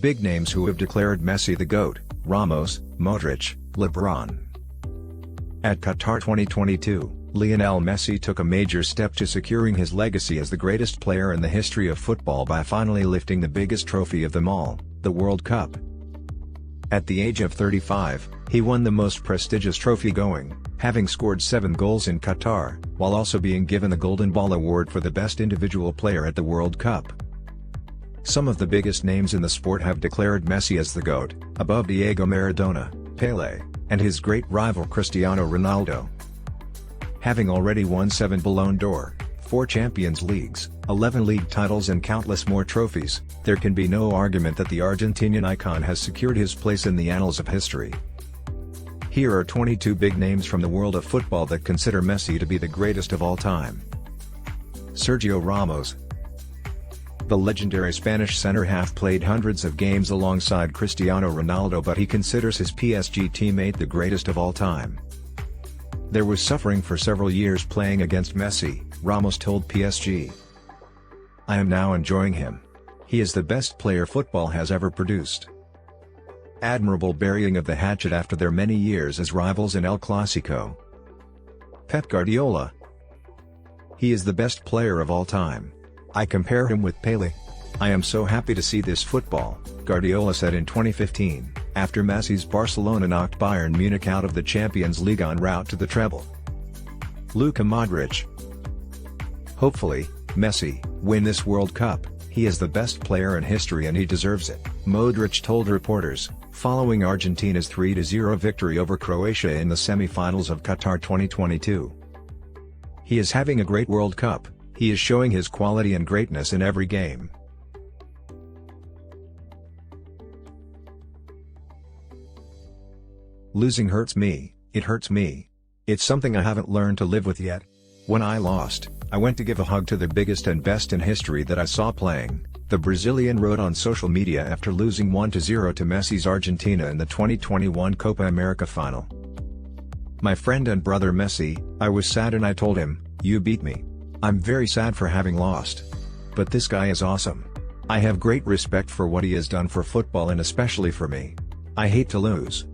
Big names who have declared Messi the GOAT: Ramos, Modric, LeBron. At Qatar 2022, Lionel Messi took a major step to securing his legacy as the greatest player in the history of football by finally lifting the biggest trophy of them all, the World Cup. At the age of 35, he won the most prestigious trophy going, having scored 7 goals in Qatar, while also being given the Golden Ball Award for the best individual player at the World Cup. Some of the biggest names in the sport have declared Messi as the GOAT, above Diego Maradona, Pele, and his great rival Cristiano Ronaldo. Having already won 7 Ballon d'Or, 4 Champions Leagues, 11 league titles and countless more trophies, there can be no argument that the Argentinian icon has secured his place in the annals of history. Here are 22 big names from the world of football that consider Messi to be the greatest of all time. Sergio Ramos. The legendary Spanish centre-half played hundreds of games alongside Cristiano Ronaldo, but he considers his PSG teammate the greatest of all time. There was suffering for several years playing against Messi, Ramos told PSG. "I am now enjoying him. He is the best player football has ever produced." Admirable burying of the hatchet after their many years as rivals in El Clasico. Pep Guardiola. "He is the best player of all time. I compare him with Pele. I am so happy to see this football," Guardiola said in 2015, after Messi's Barcelona knocked Bayern Munich out of the Champions League en route to the treble. Luka Modric. "Hopefully, Messi win this World Cup. He is the best player in history and he deserves it," Modric told reporters, following Argentina's 3-0 victory over Croatia in the semi-finals of Qatar 2022. "He is having a great World Cup. He is showing his quality and greatness in every game." Losing hurts me, it hurts me. It's something I haven't learned to live with yet. When I lost, I went to give a hug to the biggest and best in history that I saw playing, the Brazilian wrote on social media after losing 1-0 to Messi's Argentina in the 2021 Copa America final. "My friend and brother Messi, I was sad and I told him, 'You beat me. I'm very sad for having lost. But this guy is awesome. I have great respect for what he has done for football and especially for me. I hate to lose.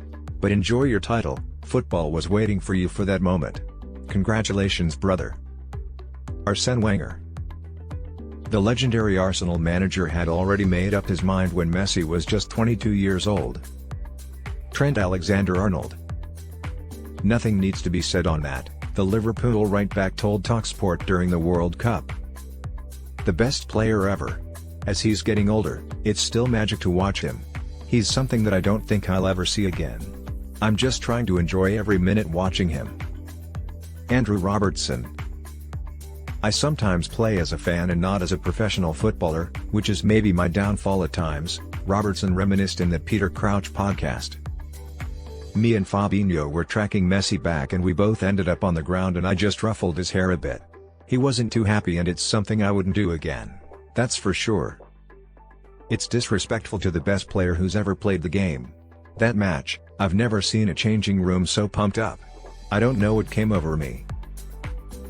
But enjoy your title, football was waiting for you for that moment. Congratulations brother.'" Arsene Wenger. The legendary Arsenal manager had already made up his mind when Messi was just 22 years old. Trent Alexander-Arnold. "Nothing needs to be said on that," the Liverpool right-back told TalkSport during the World Cup. "The best player ever. As he's getting older, it's still magic to watch him. He's something that I don't think I'll ever see again. I'm just trying to enjoy every minute watching him." Andrew Robertson. "I sometimes play as a fan and not as a professional footballer, which is maybe my downfall at times," Robertson reminisced in the Peter Crouch podcast. "Me and Fabinho were tracking Messi back and we both ended up on the ground and I just ruffled his hair a bit. He wasn't too happy and it's something I wouldn't do again. That's for sure. It's disrespectful to the best player who's ever played the game. That match, I've never seen a changing room so pumped up. I don't know what came over me.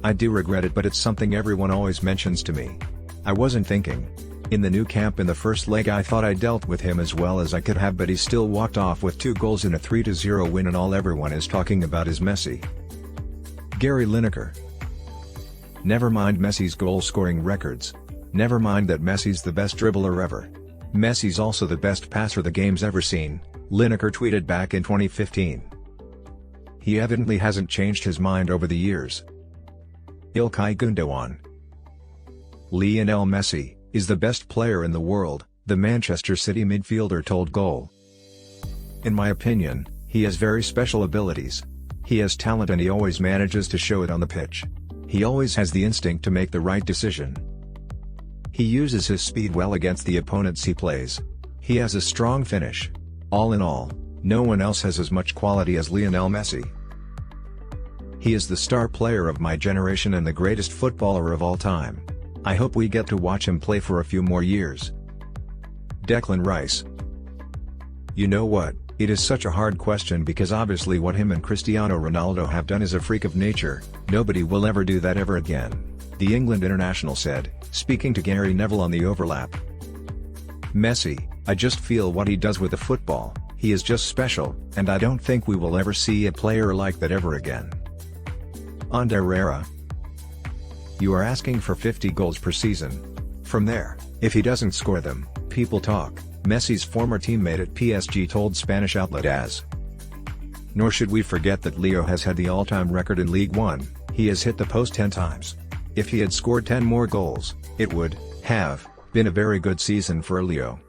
I do regret it, but it's something everyone always mentions to me. I wasn't thinking. In the new camp in the first leg I thought I dealt with him as well as I could have, but he still walked off with 2 goals in a 3-0 win and all everyone is talking about is Messi." Gary Lineker. "Never mind Messi's goal-scoring records. Never mind that Messi's the best dribbler ever. Messi's also the best passer the game's ever seen," Lineker tweeted back in 2015. He evidently hasn't changed his mind over the years. Ilkay Gundogan. "Lionel Messi is the best player in the world," the Manchester City midfielder told Goal. "In my opinion, he has very special abilities. He has talent and he always manages to show it on the pitch. He always has the instinct to make the right decision. He uses his speed well against the opponents he plays. He has a strong finish. All in all, no one else has as much quality as Lionel Messi. He is the star player of my generation and the greatest footballer of all time. I hope we get to watch him play for a few more years." Declan Rice. "You know what, it is such a hard question because obviously what him and Cristiano Ronaldo have done is a freak of nature. Nobody will ever do that ever again," the England international said, speaking to Gary Neville on The Overlap. Messi, I just feel what he does with the football, he is just special, and I don't think we will ever see a player like that ever again. On to Herrera. You are asking for 50 goals per season. From there, if he doesn't score them, people talk, Messi's former teammate at PSG told Spanish outlet AS. Nor should we forget that Leo has had the all-time record in League One, he has hit the post 10 times. If he had scored 10 more goals, it would have been a very good season for Leo.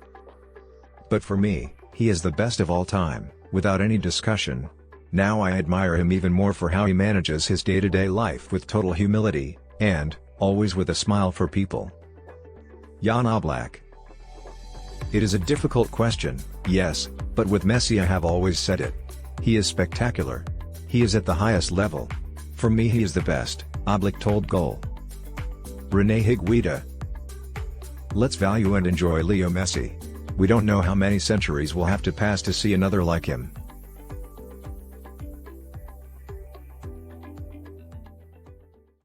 But for me, he is the best of all time, without any discussion. Now I admire him even more for how he manages his day-to-day life with total humility, and always with a smile for people. Jan Oblak. It is a difficult question, yes, but with Messi I have always said it. He is spectacular. He is at the highest level. For me he is the best, Oblak told Goal. Rene Higuita. Let's value and enjoy Leo Messi. We don't know how many centuries we'll have to pass to see another like him.